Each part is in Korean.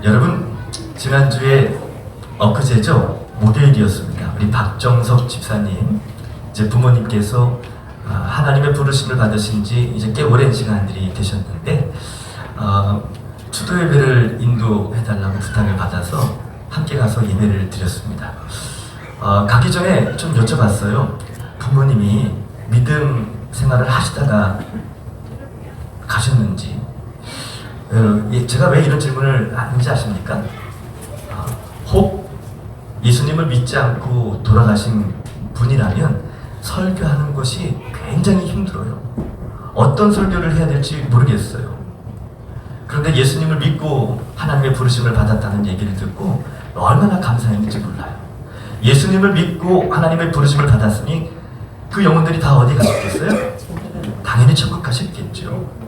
여러분 지난주에 엊그제죠? 목요일이었습니다. 우리 박정석 집사님 이제 부모님께서 하나님의 부르심을 받으신 지 이제 꽤 오랜 시간들이 되셨는데 추도 예배를 인도해달라고 부탁을 받아서 함께 가서 예배를 드렸습니다. 가기 전에 좀 여쭤봤어요. 부모님이 믿음 생활을 하시다가 가셨는지. 제가 왜 이런 질문을 하는지 아십니까? 혹 예수님을 믿지 않고 돌아가신 분이라면 설교하는 것이 굉장히 힘들어요. 어떤 설교를 해야 될지 모르겠어요. 그런데 예수님을 믿고 하나님의 부르심을 받았다는 얘기를 듣고 얼마나 감사했는지 몰라요. 예수님을 믿고 하나님의 부르심을 받았으니 그 영혼들이 다 어디 가셨겠어요? 당연히 천국 가셨겠죠.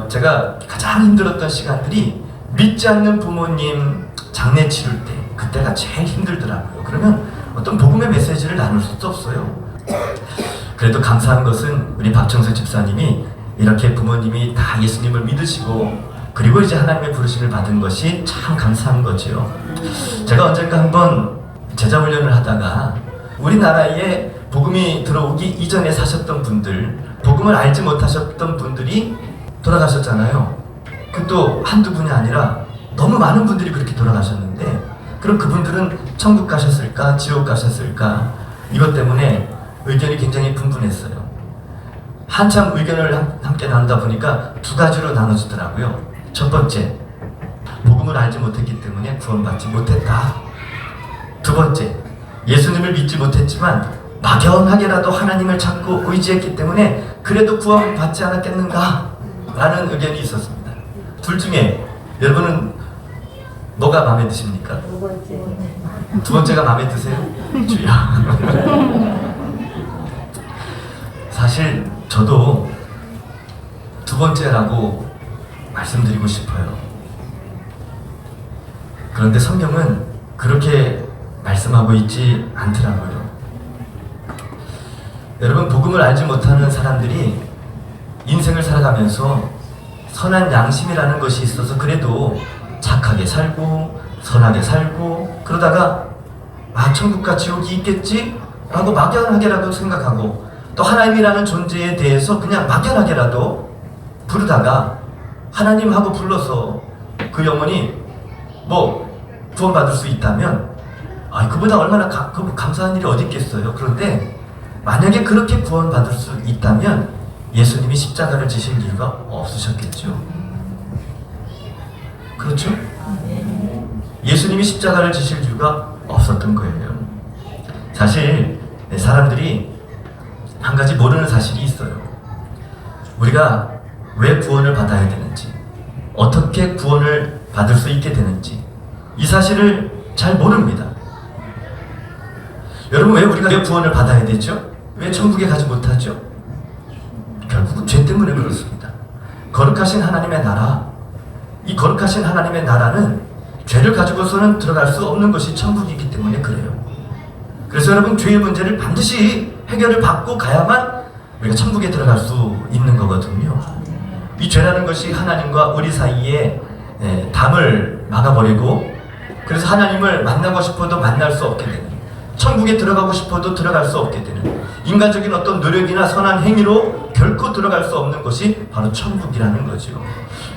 제가 가장 힘들었던 시간들이 믿지 않는 부모님 장례 치를 때, 그때가 제일 힘들더라고요. 그러면 어떤 복음의 메시지를 나눌 수도 없어요. 그래도 감사한 것은 우리 박정석 집사님이 이렇게 부모님이 다 예수님을 믿으시고 그리고 이제 하나님의 부르심을 받은 것이 참 감사한 거죠. 제가 언젠가 한번 제자훈련을 하다가 우리나라에 복음이 들어오기 이전에 사셨던 분들, 복음을 알지 못하셨던 분들이 돌아가셨잖아요. 그것도 한두 분이 아니라 너무 많은 분들이 그렇게 돌아가셨는데, 그럼 그분들은 천국 가셨을까 지옥 가셨을까, 이것 때문에 의견이 굉장히 분분했어요. 한참 의견을 함께 나누다 보니까 두 가지로 나눠지더라고요. 첫 번째, 복음을 알지 못했기 때문에 구원받지 못했다. 두 번째, 예수님을 믿지 못했지만 막연하게라도 하나님을 찾고 의지했기 때문에 그래도 구원받지 않았겠는가 라는 의견이 있었습니다. 둘 중에 여러분은 뭐가 마음에 드십니까? 두 번째가 마음에 드세요? 주여. 사실 저도 두 번째라고 말씀드리고 싶어요. 그런데 성경은 그렇게 말씀하고 있지 않더라고요. 여러분, 복음을 알지 못하는 사람들이 인생을 살아가면서 선한 양심이라는 것이 있어서 그래도 착하게 살고 선하게 살고 그러다가 천국과 지옥이 있겠지? 라고 막연하게라도 생각하고, 또 하나님이라는 존재에 대해서 그냥 막연하게라도 부르다가 하나님하고 불러서 그 영혼이 구원받을 수 있다면 그보다 얼마나 감사한 일이 어디 있겠어요. 그런데 만약에 그렇게 구원받을 수 있다면 예수님이 십자가를 지실 이유가 없으셨겠죠. 그렇죠? 예수님이 십자가를 지실 이유가 없었던 거예요. 사실 사람들이 한 가지 모르는 사실이 있어요. 우리가 왜 구원을 받아야 되는지, 어떻게 구원을 받을 수 있게 되는지, 이 사실을 잘 모릅니다. 여러분, 왜 우리가 구원을 받아야 되죠? 왜 천국에 가지 못하죠? 결국은 죄 때문에 그렇습니다. 거룩하신 하나님의 나라, 이 거룩하신 하나님의 나라는 죄를 가지고서는 들어갈 수 없는 것이 천국이기 때문에 그래요. 그래서 여러분, 죄의 문제를 반드시 해결을 받고 가야만 우리가 천국에 들어갈 수 있는 거거든요. 이 죄라는 것이 하나님과 우리 사이에 담을 막아버리고, 그래서 하나님을 만나고 싶어도 만날 수 없게 되는, 천국에 들어가고 싶어도 들어갈 수 없게 되는, 인간적인 어떤 노력이나 선한 행위로 결코 들어갈 수 없는 것이 바로 천국이라는 거죠.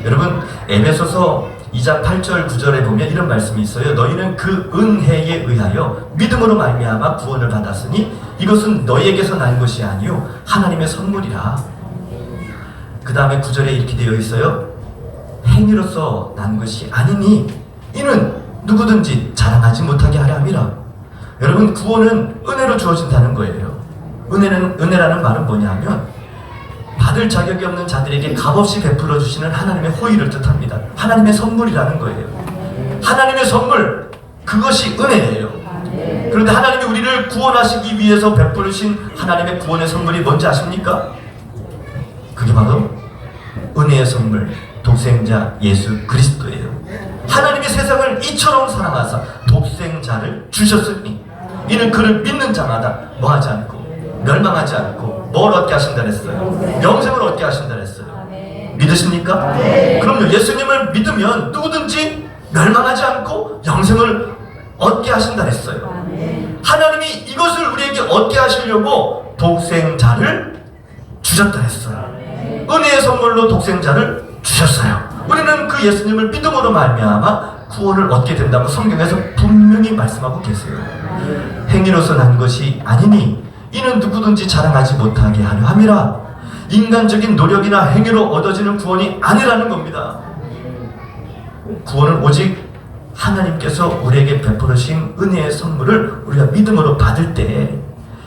여러분, 에베소서 2장 8절 9절에 보면 이런 말씀이 있어요. 너희는 그 은혜에 의하여 믿음으로 말미암아 구원을 받았으니 이것은 너희에게서 난 것이 아니요 하나님의 선물이라. 그 다음에 9절에 이렇게 되어 있어요. 행위로서 난 것이 아니니 이는 누구든지 자랑하지 못하게 하려 함이라. 여러분, 구원은 은혜로 주어진다는 거예요. 은혜라는 말은 뭐냐면 받을 자격이 없는 자들에게 값없이 베풀어 주시는 하나님의 호의를 뜻합니다. 하나님의 선물이라는 거예요. 하나님의 선물, 그것이 은혜예요. 그런데 하나님이 우리를 구원하시기 위해서 베푸신 하나님의 구원의 선물이 뭔지 아십니까? 그게 바로 은혜의 선물, 독생자 예수 그리스도예요. 하나님이 세상을 이처럼 사랑하사 독생자를 주셨으니 이는 그를 믿는 자마다 뭐하지 않고 멸망하지 않고 뭘 얻게 하신다 그랬어요? 영생을 얻게 하신다 그랬어요. 믿으십니까? 그럼요. 예수님을 믿으면 믿으면 누구든지 멸망하지 않고 영생을 얻게 하신다 했어요. 하나님이 이것을 우리에게 얻게 하시려고 독생자를 주셨다 했어요. 은혜의 선물로 독생자를 주셨어요. 우리는 그 예수님을 믿음으로 말미암아 구원을 얻게 된다고 성경에서 분명히 말씀하고 계세요. 행위로서 난 것이 아니니 이는 누구든지 자랑하지 못하게 하려 함이라. 인간적인 노력이나 행위로 얻어지는 구원이 아니라는 겁니다. 구원은 오직 하나님께서 우리에게 베풀으신 은혜의 선물을 우리가 믿음으로 받을 때,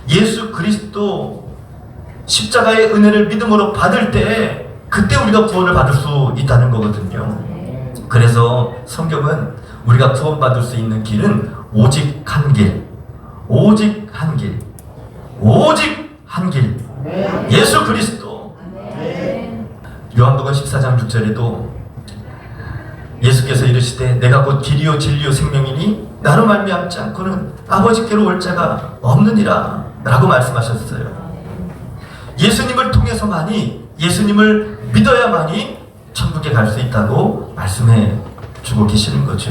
예수 그리스도 십자가의 은혜를 믿음으로 받을 때, 그때 우리가 구원을 받을 수 있다는 거거든요. 그래서 성경은 우리가 구원받을 수 있는 길은 오직 한 길, 오직 한 길, 오직 한 길, 예수 그리스도. 요한복음 14장 6절에도 예수께서 이르시되 내가 곧 길이요 진리요 생명이니 나로 말미암지 않고는 아버지께로 올 자가 없느니라 라고 말씀하셨어요. 예수님을 통해서만이, 예수님을 믿어야만이 천국에 갈 수 있다고 말씀해 주고 계시는 거죠.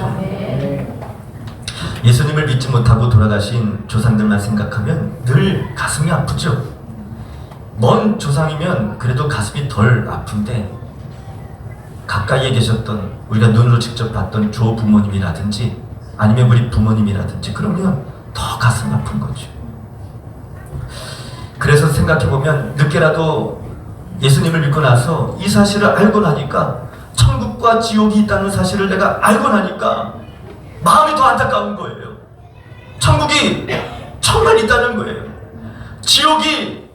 예수님을 믿지 못하고 돌아가신 조상들만 생각하면 늘 가슴이 아프죠. 먼 조상이면 그래도 가슴이 덜 아픈데, 가까이에 계셨던, 우리가 눈으로 직접 봤던 조부모님이라든지 아니면 우리 부모님이라든지 그러면 더 가슴 아픈 거죠. 그래서 생각해보면 늦게라도 예수님을 믿고 나서 이 사실을 알고 나니까, 천국과 지옥이 있다는 사실을 내가 알고 나니까 마음이 더 안타까운 거예요. 천국이 정말 있다는 거예요. 지옥이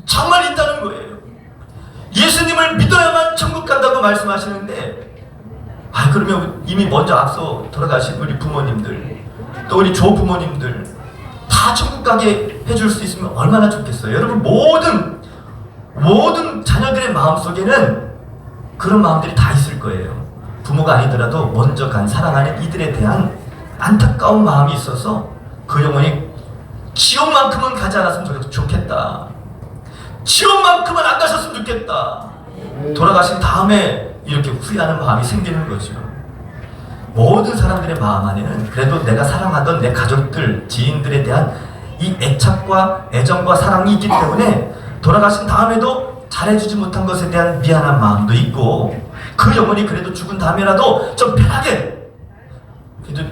정말 있다는 거예요. 예수님을 믿어야만 천국 간다고 말씀하시는데, 그러면 이미 먼저 앞서 돌아가신 우리 부모님들, 또 우리 조부모님들 다 천국 가게 해줄 수 있으면 얼마나 좋겠어요. 여러분, 모든 자녀들의 마음속에는 그런 마음들이 다 있을 거예요. 부모가 아니더라도 먼저 간 사랑하는 이들에 대한 안타까운 마음이 있어서 그 영혼이 지옥만큼은 가지 않았으면 좋겠다. 지옥만큼은 안 가셨으면 좋겠다. 돌아가신 다음에 이렇게 후회하는 마음이 생기는 거죠. 모든 사람들의 마음 안에는 그래도 내가 사랑하던 내 가족들, 지인들에 대한 이 애착과 애정과 사랑이 있기 때문에 돌아가신 다음에도 잘해주지 못한 것에 대한 미안한 마음도 있고, 그 영혼이 그래도 죽은 다음에라도 좀 편하게, 그래도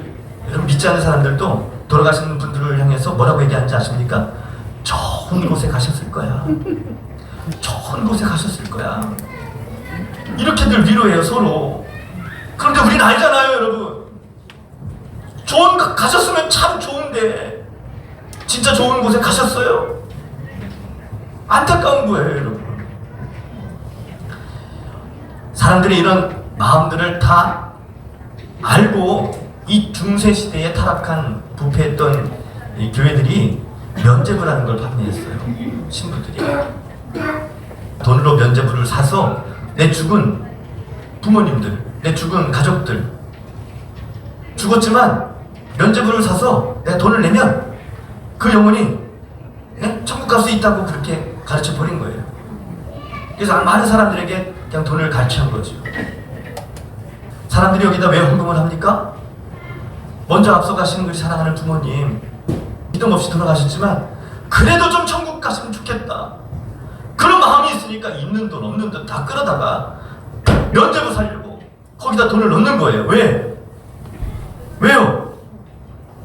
여러분 믿지 않는 사람들도 돌아가신 분들을 향해서 뭐라고 얘기하는지 아십니까? 좋은 곳에 가셨을 거야. 좋은 곳에 가셨을 거야. 이렇게들 위로해요, 서로. 그런데 우리는 알잖아요, 여러분. 가셨으면 참 좋은데 진짜 좋은 곳에 가셨어요? 안타까운 거예요, 여러분. 사람들이 이런 마음들을 다 알고 이 중세시대에 타락한 부패했던 이 교회들이 면죄부를 하는 걸 판매했어요. 신부들이 돈으로 면죄부를 사서 내 죽은 부모님들, 내 죽은 가족들, 죽었지만 면죄부를 사서 내가 돈을 내면 그 영혼이 천국 갈 수 있다고 그렇게 가르쳐 버린 거예요. 그래서 많은 사람들에게 그냥 돈을 가르치는 거죠. 사람들이 여기다 왜 헌금을 합니까? 먼저 앞서가시는 우리 사랑하는 부모님, 믿음 없이 돌아가셨지만 그래도 좀 천국 갔으면 좋겠다. 그런 마음이 있으니까 있는 돈 없는 돈 다 끌어다가 면죄부 살려고 거기다 돈을 넣는 거예요. 왜요?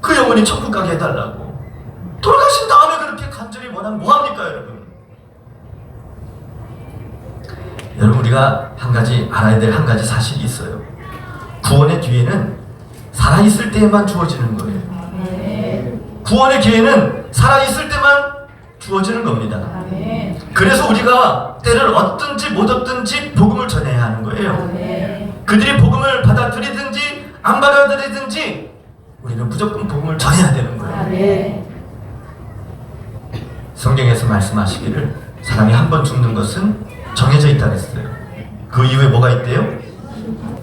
그 영혼이 천국 가게 해달라고. 돌아가신 다음에 그렇게 간절히 원하면 뭐합니까, 여러분? 여러분, 우리가 알아야 될 한 가지 사실이 있어요. 구원의 기회는 살아있을 때에만 주어지는 거예요. 구원의 기회는 살아있을 때만 주어지는 겁니다. 그래서 우리가 때를 얻든지 못 얻든지 복음을 전해야 하는 거예요. 그들이 복음을 받아들이든지 안 받아들이든지 우리는 무조건 복음을 전해야 되는 거예요. 성경에서 말씀하시기를 사람이 한 번 죽는 것은 정해져 있다 그랬어요. 그 이후에 뭐가 있대요?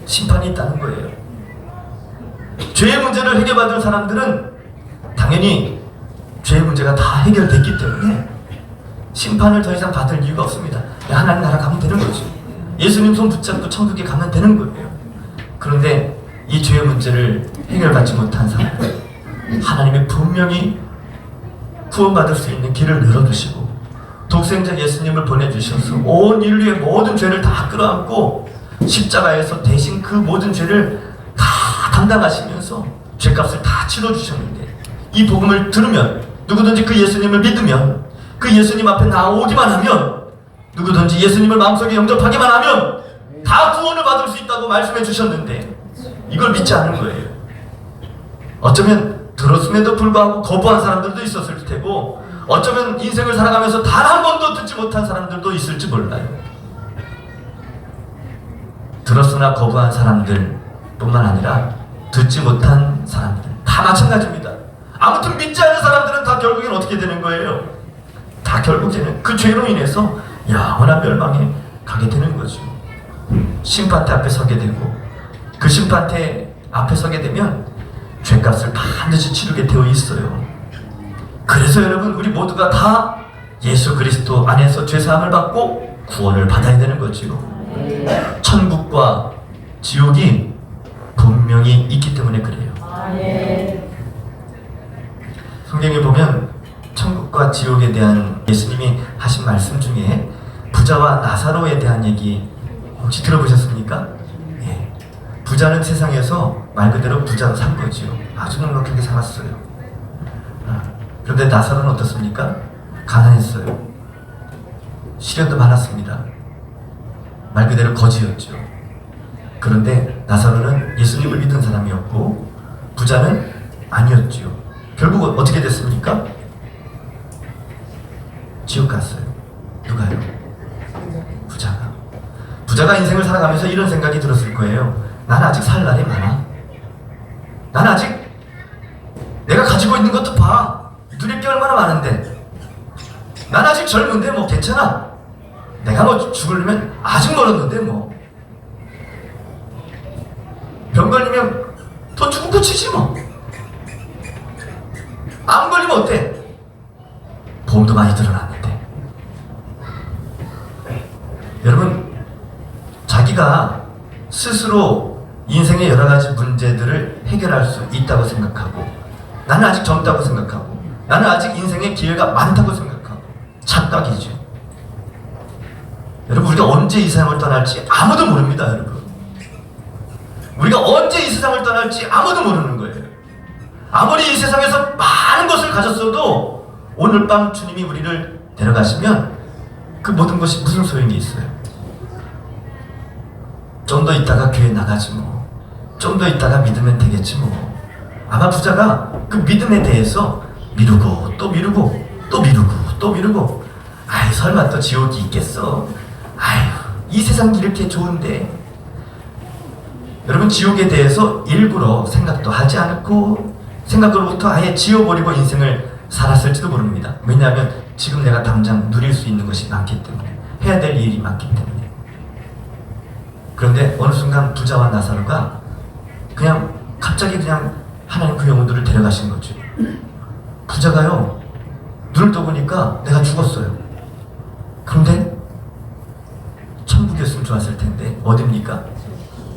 심판이 있다는 거예요. 죄의 문제를 해결받은 사람들은 당연히 죄의 문제가 다 해결됐기 때문에 심판을 더 이상 받을 이유가 없습니다. 하나님 나라 가면 되는 거죠. 예수님 손 붙잡고 천국에 가면 되는 거예요. 그런데 이 죄의 문제를 해결받지 못한 사람, 하나님이 분명히 구원받을 수 있는 길을 열어두시고 독생자 예수님을 보내주셔서 온 인류의 모든 죄를 다 끌어안고 십자가에서 대신 그 모든 죄를 다 담당하시면서 죄값을 다 치러주셨는데, 이 복음을 들으면, 누구든지 그 예수님을 믿으면, 그 예수님 앞에 나오기만 하면, 누구든지 예수님을 마음속에 영접하기만 하면 다 구원을 받을 수 있다고 말씀해 주셨는데 이걸 믿지 않는 거예요. 어쩌면 들었음에도 불구하고 거부한 사람들도 있었을 테고, 어쩌면 인생을 살아가면서 단 한 번도 듣지 못한 사람들도 있을지 몰라요. 들었으나 거부한 사람들 뿐만 아니라 듣지 못한 사람들 다 마찬가지입니다. 아무튼 믿지 않는 사람들은 다 결국엔 어떻게 되는 거예요? 다 결국에는 그 죄로 인해서 영원한 멸망에 가게 되는 거죠. 심판대 앞에 서게 되고, 그 심판대 앞에 서게 되면 죄값을 반드시 치르게 되어 있어요. 그래서 여러분, 우리 모두가 다 예수 그리스도 안에서 죄사함을 받고 구원을 받아야 되는 거지요. 천국과 지옥이 분명히 있기 때문에 그래요. 성경에 보면 천국과 지옥에 대한 예수님이 하신 말씀 중에 부자와 나사로에 대한 얘기 혹시 들어보셨습니까? 예. 부자는 세상에서 말 그대로 부자로 산 거지요. 아주 넉넉하게 살았어요. 그런데 나사로는 어떻습니까? 가난했어요. 시련도 많았습니다. 말 그대로 거지였죠. 그런데 나사로는 예수님을 믿은 사람이었고 부자는 아니었지요. 결국 어떻게 됐습니까? 지옥 갔어요. 누가요? 부자가 인생을 살아가면서 이런 생각이 들었을 거예요. 난 아직 살 날이 많아. 난 아직 내가 가지고 있는 것도 봐. 누릴 게 얼마나 많은데. 난 아직 젊은데 뭐 괜찮아. 내가 뭐 죽으려면 아직 멀었는데 뭐. 병 걸리면 더 죽은 거 치지 뭐. 암 걸리면 어때? 보험도 많이 들어놨는데. 여러분, 자기가 스스로 인생의 여러 가지 문제들을 해결할 수 있다고 생각하고, 나는 아직 젊다고 생각하고, 나는 아직 인생의 기회가 많다고 생각하고, 착각이죠. 여러분, 우리가 언제 이 세상을 떠날지 아무도 모릅니다. 여러분, 우리가 언제 이 세상을 떠날지 아무도 모르는 거예요. 아무리 이 세상에서 많은 것을 가졌어도 오늘 밤 주님이 우리를 데려가시면 그 모든 것이 무슨 소용이 있어요? 좀 더 있다가 교회 나가지 뭐. 좀 더 있다가 믿으면 되겠지 뭐. 아마 부자가 그 믿음에 대해서 미루고 또 미루고 또 미루고 또 미루고, 아이 설마 또 지옥이 있겠어? 아유, 이 세상이 이렇게 좋은데. 여러분, 지옥에 대해서 일부러 생각도 하지 않고 생각으로부터 아예 지워버리고 인생을 살았을지도 모릅니다. 왜냐하면 지금 내가 당장 누릴 수 있는 것이 많기 때문에, 해야 될 일이 많기 때문에. 그런데 어느 순간 부자와 나사로가 그냥 갑자기 그냥 하나님 그 영혼들을 데려가신 거죠. 부자가요, 눈을 떠보니까 내가 죽었어요. 그런데 천국이었으면 좋았을 텐데 어딥니까?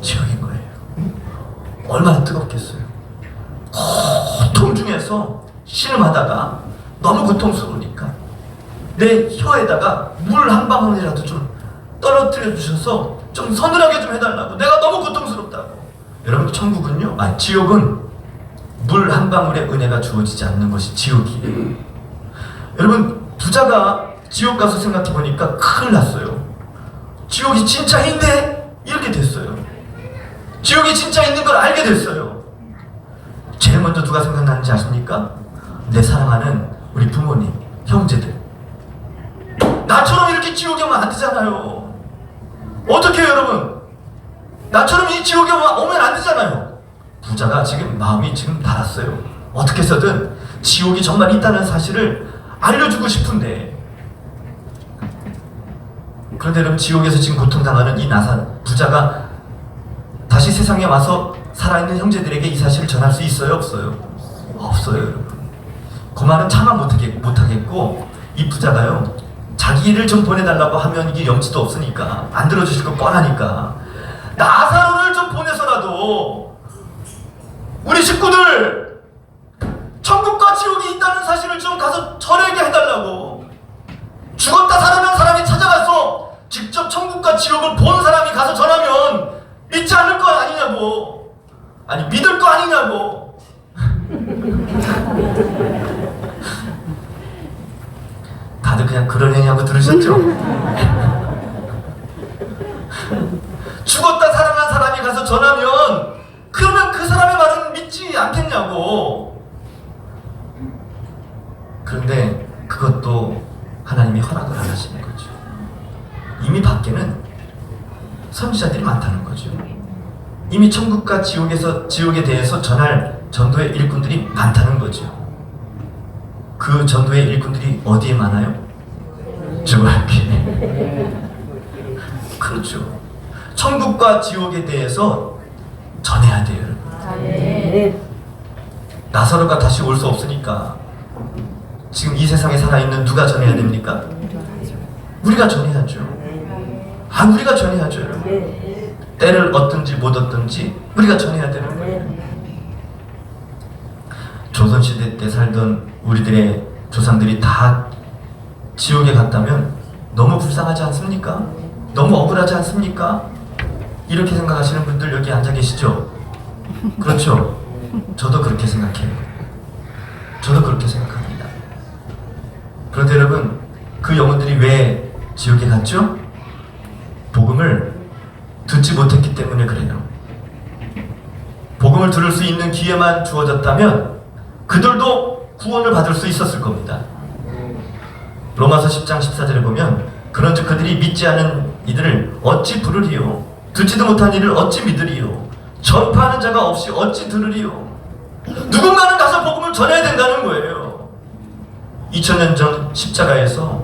지옥인 거예요. 얼마나 뜨겁겠어요. 고통 중에서 신음하다가 너무 고통스러우니까 내 혀에다가 물 한 방울이라도 좀 떨어뜨려 주셔서 좀 서늘하게 좀 해달라고, 내가 너무 고통스럽다고. 여러분, 천국은요, 지옥은 물 한 방울의 은혜가 주어지지 않는 것이 지옥이에요. 여러분, 부자가 지옥 가서 생각해 보니까 큰일 났어요. 지옥이 진짜 있네? 이렇게 됐어요. 지옥이 진짜 있는 걸 알게 됐어요. 제일 먼저 누가 생각나는지 아십니까? 내 사랑하는 우리 부모님, 형제들. 나처럼 이렇게 지옥에 오면 안 되잖아요. 어떻게 해요, 여러분? 나처럼 이 지옥에 오면 안 되잖아요. 부자가 지금 마음이 지금 달았어요. 어떻게 해서든 지옥이 정말 있다는 사실을 알려주고 싶은데, 그런데 여러분, 지옥에서 지금 고통당하는 이 부자가 다시 세상에 와서 살아있는 형제들에게 이 사실을 전할 수 있어요, 없어요? 없어요, 여러분. 그 말은 차마 못하겠고, 이 부자가요, 자기를 좀 보내달라고 하면 이게 염치도 없으니까 안 들어주실 거 뻔하니까 나사로를 좀 보내서라도 우리 식구들 천국과 지옥이 있다는 사실을 좀 가서 전하게 해달라고. 죽었다 살아난 사람이 찾아가서 직접 천국과 지옥을 본 사람이 가서 전하면 믿지 않을 거 아니냐고. 아니 믿을 거 아니냐고. 다들 그냥 그러려냐고 들으셨죠? 죽었다 살아난 사람이 가서 전하면 그러면 그 사람의 말은 믿지 않겠냐고. 그런데 그것도 하나님이 허락을 안 하시는 거죠. 이미 밖에는 선지자들이 많다는 거죠. 이미 천국과 지옥에 대해서 전할 전도의 일꾼들이 많다는 거죠. 그 전도의 일꾼들이 어디에 많아요? 주밖에. 그렇죠. 천국과 지옥에 대해서 전해야 돼요, 여러분. 나사로가 다시 올 수 없으니까 지금 이 세상에 살아있는 누가 전해야 됩니까? 우리가 전해야죠. 우리가 전해야죠, 여러분. 때를 얻든지 못 얻든지 우리가 전해야 되는 거예요. 조선시대 때 살던 우리들의 조상들이 다 지옥에 갔다면 너무 불쌍하지 않습니까? 너무 억울하지 않습니까? 이렇게 생각하시는 분들 여기 앉아 계시죠? 그렇죠? 저도 그렇게 생각해요. 저도 그렇게 생각합니다. 그런데 여러분, 그 영혼들이 왜 지옥에 갔죠? 복음을 듣지 못했기 때문에 그래요. 복음을 들을 수 있는 기회만 주어졌다면 그들도 구원을 받을 수 있었을 겁니다. 로마서 10장 14절에 보면 그런즉 그들이 믿지 않은 이들을 어찌 부르리요? 듣지도 못한 이를 어찌 믿으리요? 전파하는 자가 없이 어찌 들으리요? 누군가는 가서 복음을 전해야 된다는 거예요. 2000년 전 십자가에서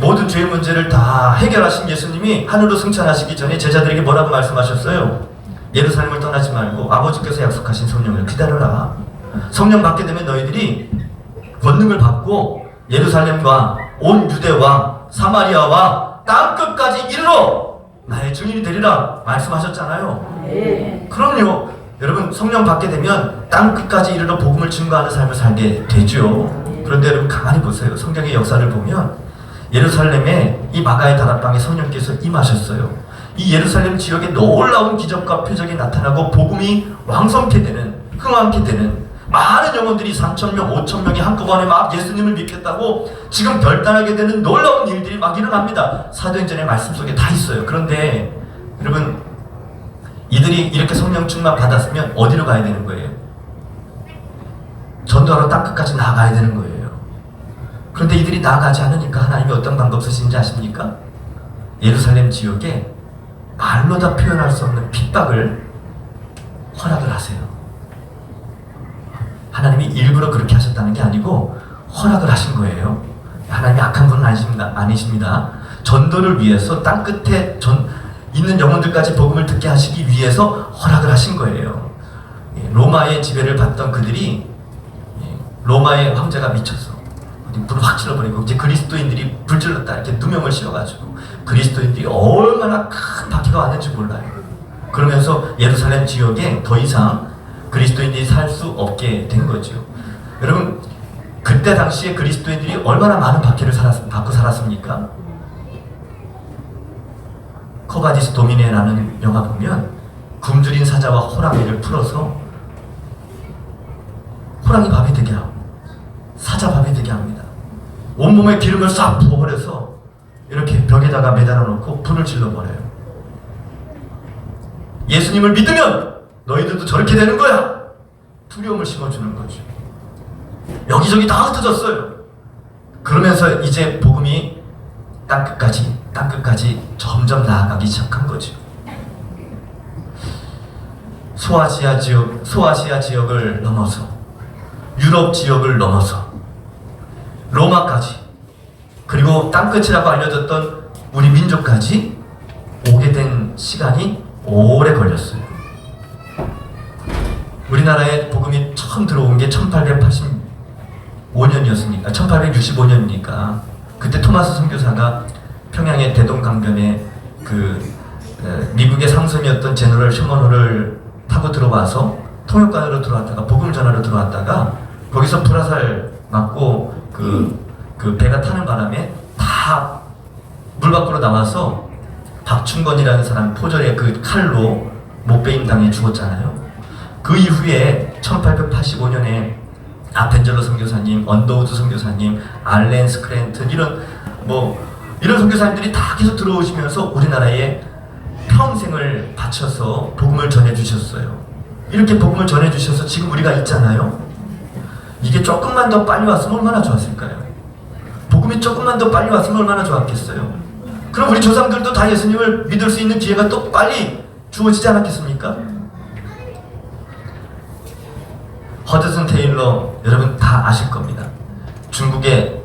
모든 죄의 문제를 다 해결하신 예수님이 하늘로 승천하시기 전에 제자들에게 뭐라고 말씀하셨어요? 예루살렘을 떠나지 말고 아버지께서 약속하신 성령을 기다려라. 성령 받게 되면 너희들이 권능을 받고 예루살렘과 온 유대와 사마리아와 땅끝까지 이르러 나의 증인이 되리라 말씀하셨잖아요. 그럼요. 여러분, 성령 받게 되면 땅끝까지 이르러 복음을 증거하는 삶을 살게 되죠. 그런데 여러분 가만히 보세요. 성경의 역사를 보면 예루살렘에 이 마가의 다락방에 성령께서 임하셨어요. 이 예루살렘 지역에 놀라운 기적과 표적이 나타나고 복음이 왕성케 되는, 흥왕케 되는 많은 영혼들이 3,000명, 5,000명이 한꺼번에 막 예수님을 믿겠다고 지금 결단하게 되는 놀라운 일들이 막 일어납니다. 사도행전의 말씀 속에 다 있어요. 그런데 여러분, 이들이 이렇게 성령 충만 받았으면 어디로 가야 되는 거예요? 전도하러 땅끝까지 나아가야 되는 거예요. 그런데 이들이 나아가지 않으니까 하나님이 어떤 방법 쓰시는지 아십니까? 예루살렘 지역에 말로 다 표현할 수 없는 핍박을 허락을 하세요. 하나님이 일부러 그렇게 하셨다는 게 아니고 허락을 하신 거예요. 하나님이 악한 분은 아니십니다. 전도를 위해서 땅끝에 있는 영혼들까지 복음을 듣게 하시기 위해서 허락을 하신 거예요. 로마의 지배를 받던 그들이 로마의 황제가 미쳐서 불을 확 질러버리고 이제 그리스도인들이 불질렀다 이렇게 누명을 씌워가지고 그리스도인들이 얼마나 큰 박해가 왔는지 몰라요. 그러면서 예루살렘 지역에 더 이상 그리스도인들이 살 수 없게 된 거죠. 여러분, 그때 당시에 그리스도인들이 얼마나 많은 박해를 받고 살았습니까? 코바디스 도미네라는 영화 보면 굶주린 사자와 호랑이를 풀어서 호랑이 밥이 되게 하고 사자 밥이 되게 합니다. 온몸에 기름을 싹 부어버려서 이렇게 벽에다가 매달아 놓고 불을 질러버려요. 예수님을 믿으면 너희들도 저렇게 되는 거야. 두려움을 심어주는 거죠. 여기저기 다 흩어졌어요. 그러면서 이제 복음이 땅끝까지 점점 나아가기 시작한 거죠. 소아시아 지역을 넘어서 유럽 지역을 넘어서 로마까지, 그리고 땅끝이라고 알려졌던 우리 민족까지 오게 된 시간이 오래 걸렸어요. 우리나라에 복음이 처음 들어온 게 1885년이었으니까 1865년이니까 그때 토마스 선교사가 평양의 대동강변에 그 미국의 상선이었던 제너럴 셔먼호를 타고 들어와서 통역관으로 들어왔다가 복음 전하러 들어왔다가 거기서 불화살 맞고 그 배가 타는 바람에 다 물 밖으로 나와서 박충건이라는 사람 포절의 그 칼로 목베임 당해 죽었잖아요. 그 이후에 1885년에 아펜젤러 선교사님, 언더우드 선교사님, 알렌 스크랜튼 이런 선교사님들이 다 계속 들어오시면서 우리나라에 평생을 바쳐서 복음을 전해주셨어요. 이렇게 복음을 전해주셔서 지금 우리가 있잖아요. 이게 조금만 더 빨리 왔으면 얼마나 좋았을까요? 복음이 조금만 더 빨리 왔으면 얼마나 좋았겠어요? 그럼 우리 조상들도 다 예수님을 믿을 수 있는 기회가 또 빨리 주어지지 않았겠습니까? 허드슨 테일러 여러분 다 아실 겁니다. 중국에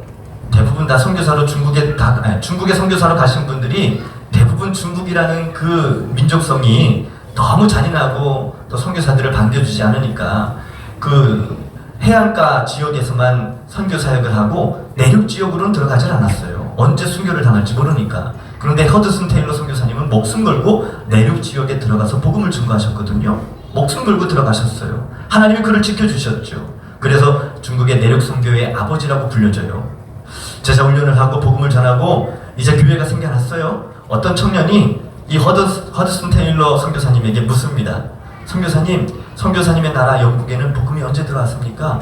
대부분 다 선교사로 중국에 선교사로 가신 분들이 대부분 중국이라는 그 민족성이 너무 잔인하고 또 선교사들을 반겨주지 않으니까 그 해안가 지역에서만 선교 사역을 하고 내륙 지역으로는 들어가질 않았어요. 언제 순교를 당할지 모르니까. 그런데 허드슨 테일러 선교사님은 목숨 걸고 내륙 지역에 들어가서 복음을 증거하셨거든요. 목숨 걸고 들어가셨어요. 하나님이 그를 지켜주셨죠. 그래서 중국의 내륙 선교의 아버지라고 불려져요. 제자 훈련을 하고 복음을 전하고 이제 교회가 생겨났어요. 어떤 청년이 이 허드슨 테일러 선교사님에게 묻습니다. 선교사님의 나라 영국에는 복음이 언제 들어왔습니까?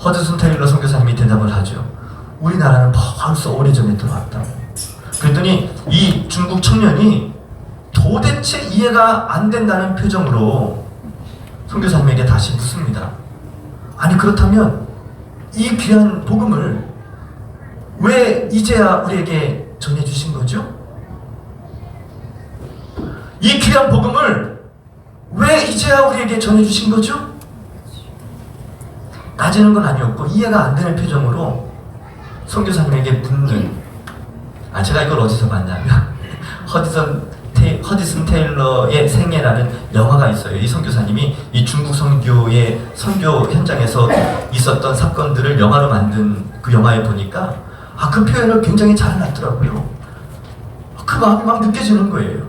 허드슨 테일러 선교사님이 대답을 하죠. 우리나라는 벌써 오래전에 들어왔다. 그랬더니 이 중국 청년이 도대체 이해가 안 된다는 표정으로 선교사님에게 다시 묻습니다. 아니 그렇다면 이 귀한 복음을 왜 이제야 우리에게 전해주신 거죠? 이 귀한 복음을 왜 이제야 우리에게 전해주신 거죠? 따지는 건 아니었고 이해가 안 되는 표정으로 선교사님에게 묻는 제가 이걸 어디서 봤냐면 허드슨 테일러의 생애라는 영화가 있어요. 이 선교사님이 이 중국 선교의 선교 현장에서 있었던 사건들을 영화로 만든 그 영화에 보니까 그 표현을 굉장히 잘 해놨더라고요. 그 마음이 막 느껴지는 거예요.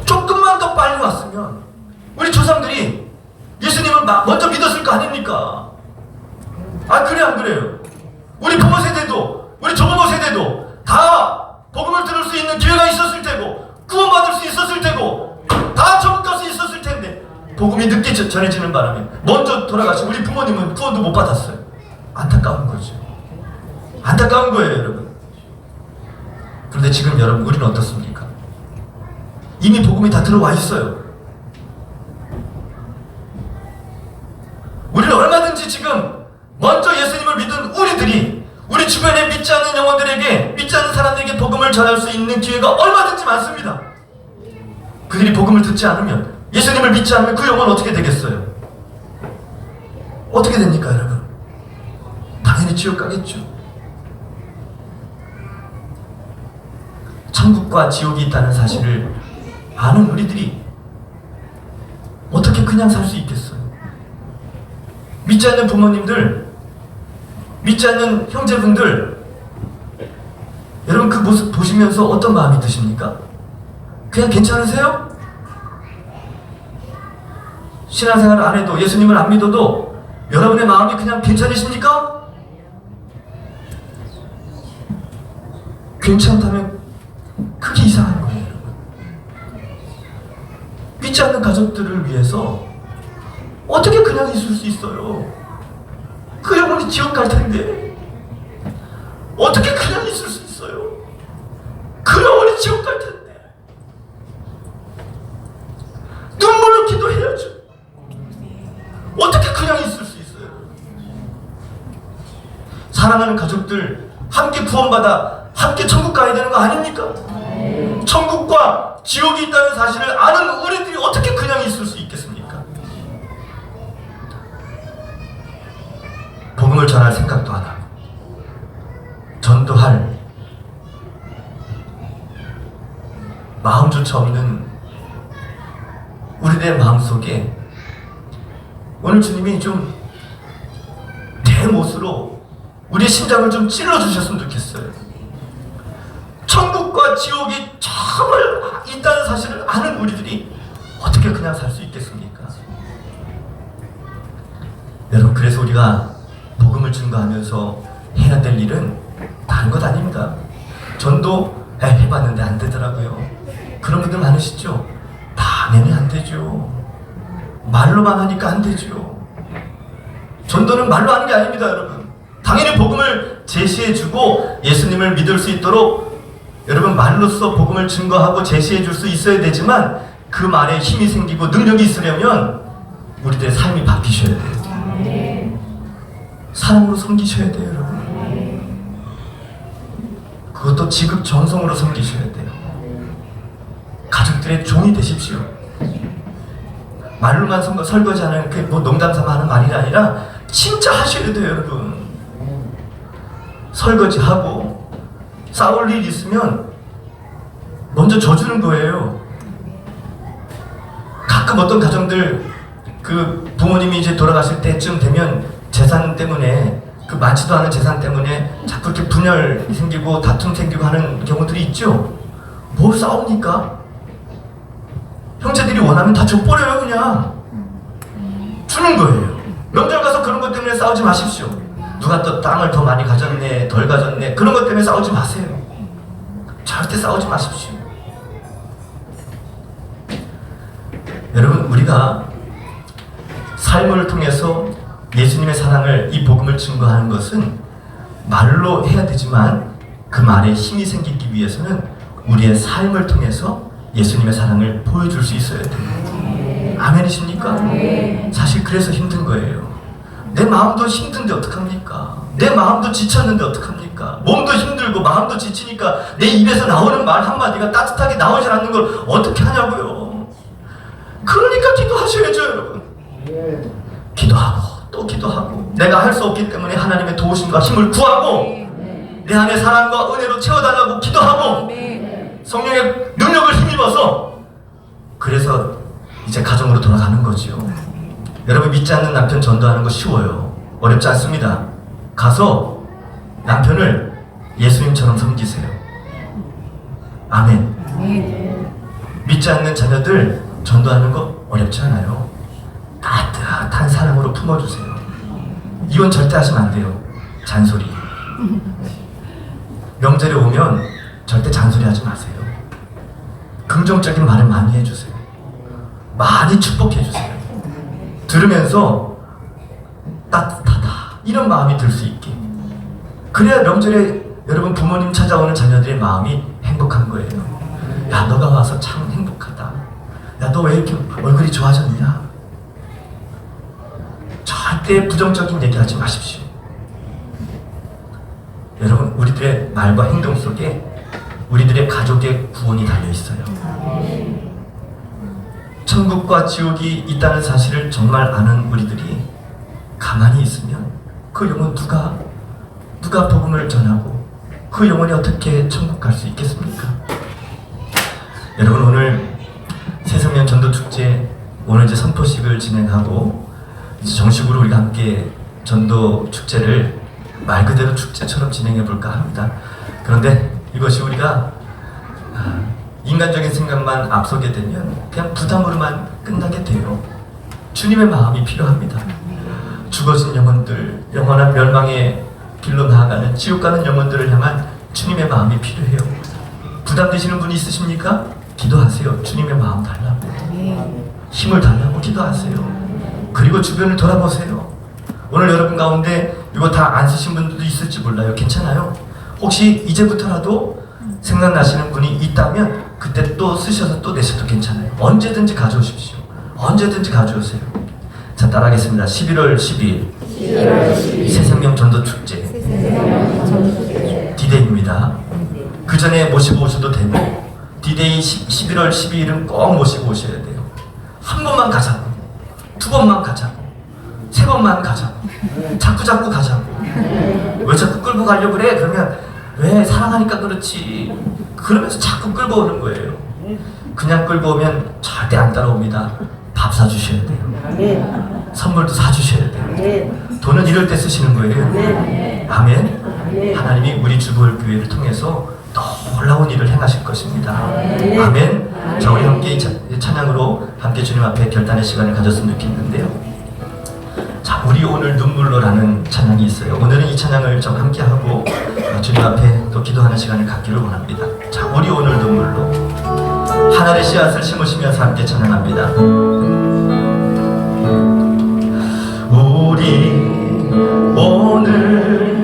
조금만 더 빨리 왔으면 우리 조상들이 예수님을 먼저 믿었을 거 아닙니까? 그래 안 그래요? 우리 부모 세대도 우리 조부모 세대도 다 복음을 들을 수 있는 기회가 있었을 테고 구원받을 수 있었을 테고 다 천국 갈 수 있었을 텐데 복음이 늦게 전해지는 바람에 먼저 돌아가신 우리 부모님은 구원도 못 받았어요. 안타까운 거죠. 안타까운 거예요, 여러분. 그런데 지금 여러분 우리는 어떻습니까? 이미 복음이 다 들어와 있어요. 우리는 얼마든지 지금 먼저 예수님을 믿은 우리들이 우리 주변에 믿지 않는 영혼들에게, 믿지 않는 사람들에게 복음을 전할 수 있는 기회가 얼마든지 많습니다. 그들이 복음을 듣지 않으면, 예수님을 믿지 않으면 그 영혼 어떻게 되겠어요? 어떻게 됩니까, 여러분? 당연히 지옥 가겠죠. 천국과 지옥이 있다는 사실을 아는 우리들이 어떻게 그냥 살 수 있겠어요? 믿지 않는 부모님들, 믿지 않는 형제분들, 여러분 그 모습 보시면서 어떤 마음이 드십니까? 그냥 괜찮으세요? 신앙생활을 안 해도, 예수님을 안 믿어도 여러분의 마음이 그냥 괜찮으십니까? 괜찮다면 그게 이상한 거예요, 여러분. 믿지 않는 가족들을 위해서 어떻게 그냥 있을 수 있어요? 그 영혼이 지옥 갈 텐데 어떻게 그냥 있을 수 있어요? 그 영혼이 지옥 갈 텐데 눈물로 기도해야죠. 어떻게 그냥 있을 수 있어요? 사랑하는 가족들 함께 구원받아 함께 천국 가야 되는 거 아닙니까? 천국과 지옥이 있다는 사실을 아는 우리들이 어떻게 그냥 있을 수 있겠습니까? 복음을 전할 생각도 안 하고 전도할 마음조차 없는 우리들의 마음속에 오늘 주님이 좀 대못으로 우리의 심장을 좀 찔러주셨으면 좋겠어요. 천국 천국과 지옥이 정말 있다는 사실을 아는 우리들이 어떻게 그냥 살 수 있겠습니까? 여러분, 그래서 우리가 복음을 증거하면서 해야 될 일은 다른 것 아닙니다. 전도 해봤는데 안 되더라고요. 그런 분들 많으시죠? 당연히 안 되죠. 말로만 하니까 안 되죠. 전도는 말로 하는 게 아닙니다, 여러분. 당연히 복음을 제시해주고 예수님을 믿을 수 있도록 여러분 말로써 복음을 증거하고 제시해줄 수 있어야 되지만 그 말에 힘이 생기고 능력이 있으려면 우리들의 삶이 바뀌셔야 돼요. 사랑으로 섬기셔야 돼요, 여러분. 그것도 지극정성으로 섬기셔야 돼요. 가족들의 종이 되십시오. 말로만 설거지하는 그 뭐 농담삼아 하는 말이 아니라 진짜 하셔야 돼요, 여러분. 설거지하고 싸울 일 있으면 먼저 져주는 거예요. 가끔 어떤 가정들 그 부모님이 이제 돌아가실 때쯤 되면 재산 때문에 그 많지도 않은 재산 때문에 자꾸 이렇게 분열이 생기고 다툼 생기고 하는 경우들이 있죠. 뭘 싸웁니까? 형제들이 원하면 다 줘버려요. 그냥 주는 거예요. 명절 가서 그런 것 때문에 싸우지 마십시오. 누가 또 땅을 더 많이 가졌네 덜 가졌네 그런 것 때문에 싸우지 마세요. 절대 싸우지 마십시오. 여러분, 우리가 삶을 통해서 예수님의 사랑을, 이 복음을 증거하는 것은 말로 해야 되지만 그 말에 힘이 생기기 위해서는 우리의 삶을 통해서 예수님의 사랑을 보여줄 수 있어야 돼요. 아멘이십니까? 사실 그래서 힘든 거예요. 내 마음도 힘든데 어떡합니까? 내 마음도 지쳤는데 어떡합니까? 몸도 힘들고 마음도 지치니까 내 입에서 나오는 말 한마디가 따뜻하게 나오지 않는 걸 어떻게 하냐고요. 그러니까 기도하셔야죠, 여러분. 기도하고 또 기도하고 내가 할 수 없기 때문에 하나님의 도우심과 힘을 구하고 내 안에 사랑과 은혜로 채워달라고 기도하고 성령의 능력을 힘입어서 그래서 이제 가정으로 돌아가는 거지요. 여러분, 믿지 않는 남편 전도하는 거 쉬워요. 어렵지 않습니다. 가서 남편을 예수님처럼 섬기세요. 아멘. 믿지 않는 자녀들 전도하는 거 어렵지 않아요. 따뜻한 사랑으로 품어주세요. 이혼 절대 하시면 안 돼요. 잔소리. 명절에 오면 절대 잔소리 하지 마세요. 긍정적인 말을 많이 해주세요. 많이 축복해주세요. 들으면서 따뜻하다 이런 마음이 들 수 있게. 그래야 명절에 여러분 부모님 찾아오는 자녀들의 마음이 행복한 거예요. 야, 너가 와서 참 행복하다. 야, 너 왜 이렇게 얼굴이 좋아졌냐? 절대 부정적인 얘기 하지 마십시오. 여러분, 우리들의 말과 행동 속에 우리들의 가족의 구원이 달려있어요. 천국과 지옥이 있다는 사실을 정말 아는 우리들이 가만히 있으면 그 영혼 누가 복음을 전하고 그 영혼이 어떻게 천국 갈 수 있겠습니까? 여러분, 오늘 새성령 전도축제 오늘 이제 선포식을 진행하고 이제 정식으로 우리가 함께 전도축제를 말 그대로 축제처럼 진행해 볼까 합니다. 그런데 이것이 우리가 인간적인 생각만 앞서게 되면 그냥 부담으로만 끝나게 돼요. 주님의 마음이 필요합니다. 죽어진 영혼들, 영원한 멸망의 길로 나아가는 지옥 가는 영혼들을 향한 주님의 마음이 필요해요. 부담되시는 분이 있으십니까? 기도하세요. 주님의 마음 달라고, 힘을 달라고 기도하세요. 그리고 주변을 돌아보세요. 오늘 여러분 가운데 이거 다 안 쓰신 분들도 있을지 몰라요. 괜찮아요. 혹시 이제부터라도 생각나시는 분이 있다면 그때 또 쓰셔서 또 내셔도 괜찮아요. 언제든지 가져오십시오. 언제든지 가져오세요. 자, 따라하겠습니다. 11월 12일 새생명 전도축제 디데이입니다. 그 전에 모시고 오셔도 되고 디데이 11월 12일은 꼭 모시고 오셔야 돼요. 한 번만 가자고, 두 번만 가자고, 세 번만 가자고, 자꾸 가자고. 왜 자꾸 끌고 가려고 그래? 그러면 왜 사랑하니까 그렇지. 그러면서 자꾸 끌고 오는 거예요. 그냥 끌고 오면 절대 안 따라옵니다. 밥 사주셔야 돼요. 선물도 사주셔야 돼요. 돈은 이럴 때 쓰시는 거예요. 아멘. 하나님이 우리 주보을 교회를 통해서 놀라운 일을 행하실 것입니다. 아멘. 자, 우리 함께 이 찬양으로 함께 주님 앞에 결단의 시간을 가졌으면 좋겠는데요. 자, 우리 오늘 눈물로라는 찬양이 있어요. 오늘은 이 찬양을 좀 함께 하고 주님 앞에 또 기도하는 시간을 갖기를 원합니다. 자, 우리 오늘 눈물로 하늘의 씨앗을 심으시면서 함께 찬양합니다. 우리 오늘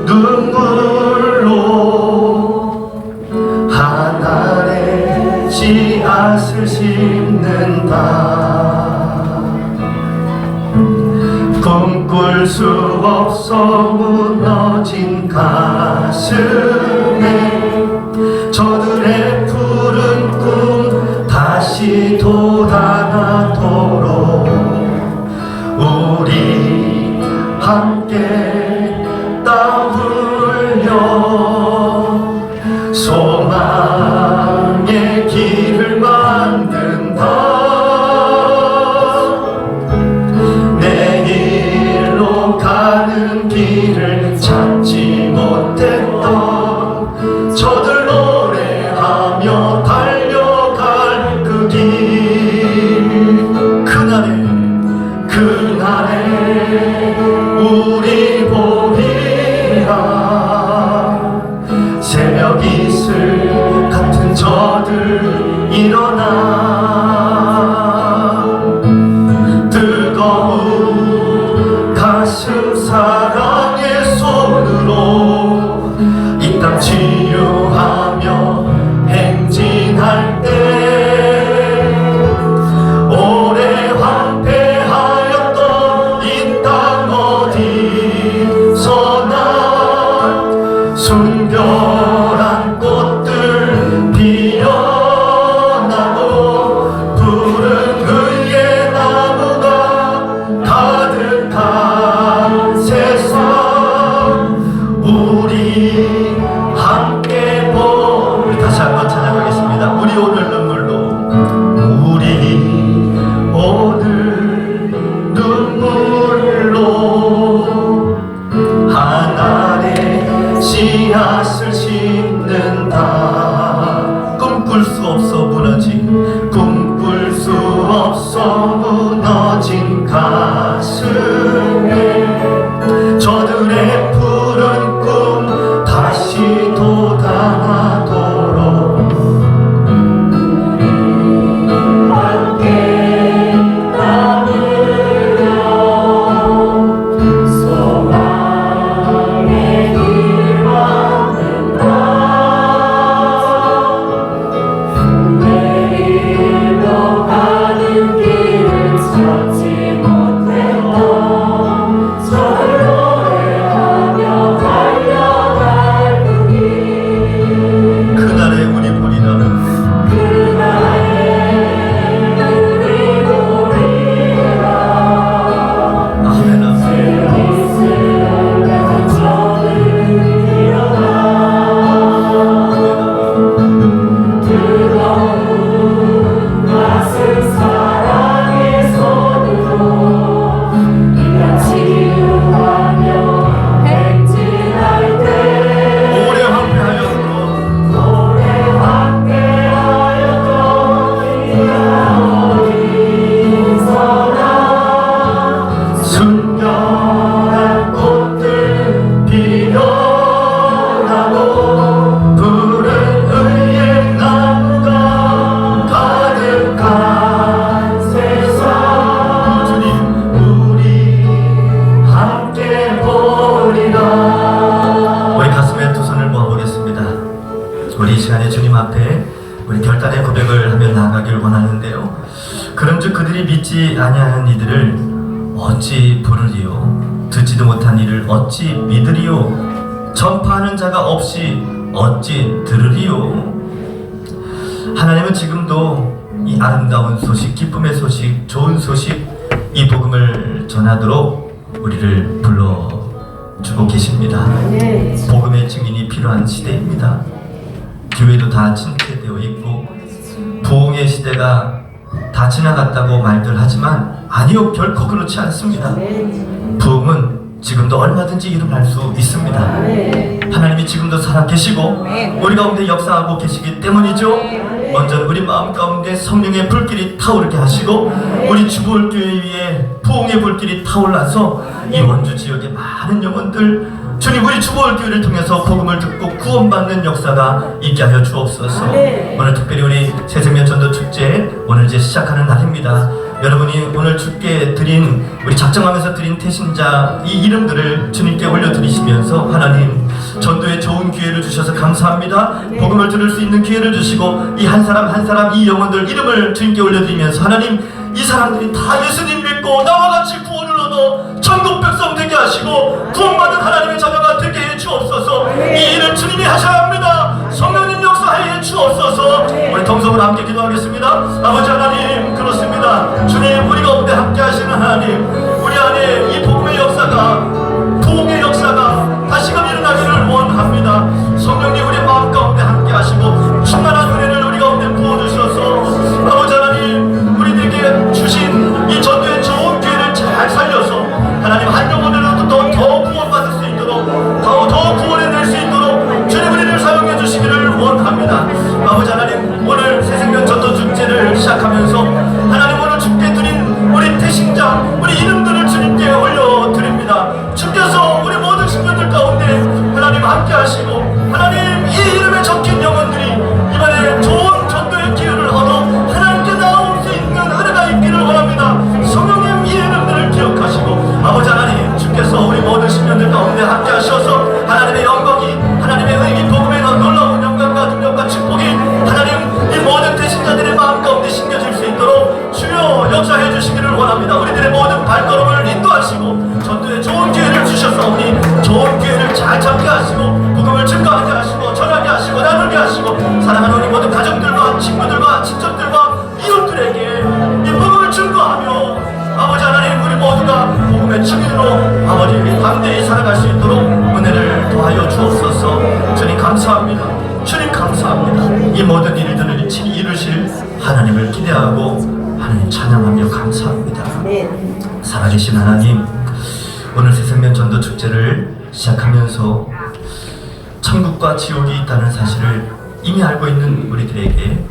눈물로 하늘의 씨앗을 심는다. 꿈꿀 수 없어 무너진 가슴에 저들의 푸른 꿈 다시 돋아나도록 우리 함께 땀 흘려 소망의 길을 만든다. 내일로 가는 길을 찾지 못했던 저들 노래하며 달려갈 그 길. 그날에 우리 보리라. 새벽 이슬 같은 저들 일어나 뜨거운 가슴 사랑의 손으로 이 땅 치유하며 행진할 때 오래 황폐하였던 이 땅 어디서나 순결한 꽃들 피어나고 푸른 의의 나무가 가득한 세상 우리 함께 다시 한번 찬양하겠습니다. 우리 오늘 눈물로 우리 오늘 눈물로 하늘의 씨앗을 심는다. 꿈꿀 수 없어 무너진 꿈꿀 수 없어 무너진 가슴에 저들의 푸른 꿈 다시 돋아나도록 함께 땀 흘려 소망의 길 만든다. 내일로 가는 길을 찾지 못했던 저들 노래하며 달려갈 그 길. 그날에 우리 보리라. 아멘. 순결한 꽃들 피어나고 푸른 의의 나무가 가득한 세상 주님 우리 함께 보리라. 우리 가슴에 두 손을 모아보겠습니다. 우리 이 시간에 주님 앞에 우리 결단의 고백을 하며 나아가길 원하는데요. 그런즉 그들이 믿지 아니하는 이들을 어찌 부르리요? 듣지도 못한 이를 어찌 믿으리요? 전파하는 자가 없이 어찌 들으리요? 하나님은 지금도 이 아름다운 소식, 기쁨의 소식, 좋은 소식, 이 복음을 전하도록 우리를 불러주고 계십니다. 복음의 증인이 필요한 시대입니다. 교회도 다 침체되어 있고 부흥의 시대가 다 지나갔다고 말들 하지만 아니요, 결코 그렇지 않습니다. 부흥은 지금도 얼마든지 일어날 수 있습니다. 하나님이 지금도 살아계시고 우리 가운데 역사하고 계시기 때문이죠. 먼저 우리 마음 가운데 성령의 불길이 타오르게 하시고 우리 주보울교회 위에 부흥의 불길이 타올라서 이 원주 지역의 많은 영혼들 주님 우리 주보울교회를 통해서 복음을 듣고 구원받는 역사가 있게 하여 주옵소서. 오늘 특별히 우리 새생명 전도 축제 오늘 이제 시작하는 날입니다. 여러분이 오늘 주께 드린 우리 작정하면서 드린 태신자 이 이름들을 주님께 올려드리시면서 하나님 전도에 좋은 기회를 주셔서 감사합니다. 복음을 들을 수 있는 기회를 주시고 이 한 사람 한 사람 이 영혼들 이름을 주님께 올려드리면서 하나님 이 사람들이 다 예수님 믿고 나와 같이 구원을 얻어 천국 백성 되게 하시고 구원받은 하나님의 자녀가 되게 해 주옵소서. 이 일을 주님이 하셔야 합니다. 성령님 역사하여 주옵소서. 우리 동성으로 함께 기도하겠습니다. 아버지 하나님 그렇습니다. 주님 우리 가운데 함께 하시는 하나님 우리 안에 이 복음의 역사가 부흥의 역사가 다시금 일어나기를 원합니다. 성령님 우리 마음 가운데 함께 하시고 충만한 은혜를 우리 가운데 부어주셔서 아버지 하나님 우리들에게 주신 이 전도의 좋은 기회를 잘 살려서 하나님 한 영혼으로도 더 구원받을 수 있도록 더 구원해낼 수 있도록 주님 우리를 사용해 주시기를 원합니다. 아버지 하나님 오늘 새생명 전도 축제를 시작하면서 하나님 오늘 주께 드린 우리 태신자 우리 이름들을 주님께 올려드립니다. 주께서 우리 모든 신녀들 가운데 하나님 함께 하시고 하나님 이 이름에 적힌 영혼들이 이번에 좋은 전도의 기회를 얻어 하나님께 나올 수 있는 은혜가 있기를 원합니다. 성령님 이 이름들을 기억하시고 아버지 하나님 주께서 우리 모든 신녀들 가운데 함께 하셔서 하나님의 영광이 하나님의 의미 복음의 놀라운 영광과 능력과 축복이 하나님 이 모든 대신자들의 마음 가운데 심겨질 수 있도록 주여 역사해 주시기를 원합니다. 우리들의 모든 발걸음을 인도하시고 전도에 좋은 기회를 주셨사오니 좋은 기회를 잘 잡게 하시고 복음을 증거하게 하시고 전하게 하시고 나누게 하시고 사랑하는 우리 모든 가정들과 친구들과 친척들과 이웃들에게 이 복음을 증거하며 아버지 하나님 우리 모두가 복음의 증인으로 아버지 담대히 살아갈 수 있도록 은혜를 더하여 주옵소서. 주님 감사합니다. 주님 감사합니다. 이 모든 일들을 친히 이루실 하나님을 기대하고 하나님 찬양하며 감사합니다. 살아계신 하나님 오늘 새생명 전도 축제를 시작하면서 천국과 지옥이 있다는 사실을 이미 알고 있는 우리들에게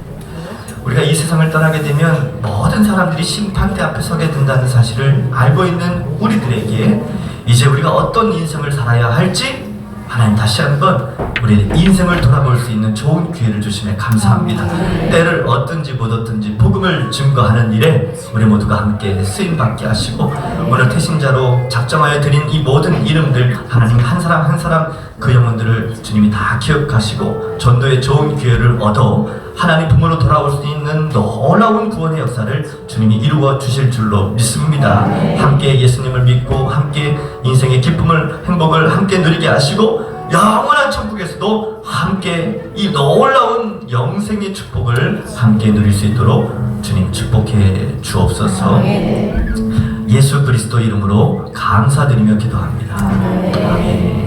우리가 이 세상을 떠나게 되면 모든 사람들이 심판대 앞에 서게 된다는 사실을 알고 있는 우리들에게 이제 우리가 어떤 인생을 살아야 할지 하나님 다시 한번 우리 인생을 돌아볼 수 있는 좋은 기회를 주시며 감사합니다. 때를 얻든지 못 얻든지 복음을 증거하는 일에 우리 모두가 함께 쓰임받게 하시고 오늘 태신자로 작정하여 드린 이 모든 이름들 하나님 한 사람 한 사람 그 영혼들을 주님이 다 기억하시고 전도의 좋은 기회를 얻어 하나님 품으로 돌아올 수 있는 놀라운 구원의 역사를 주님이 이루어 주실 줄로 믿습니다. 함께 예수님을 믿고 함께 인생의 기쁨을 행복을 함께 누리게 하시고 영원한 천국에서도 함께 이 놀라운 영생의 축복을 함께 누릴 수 있도록 주님 축복해 주옵소서. 예수 그리스도 이름으로 감사드리며 기도합니다. 아멘.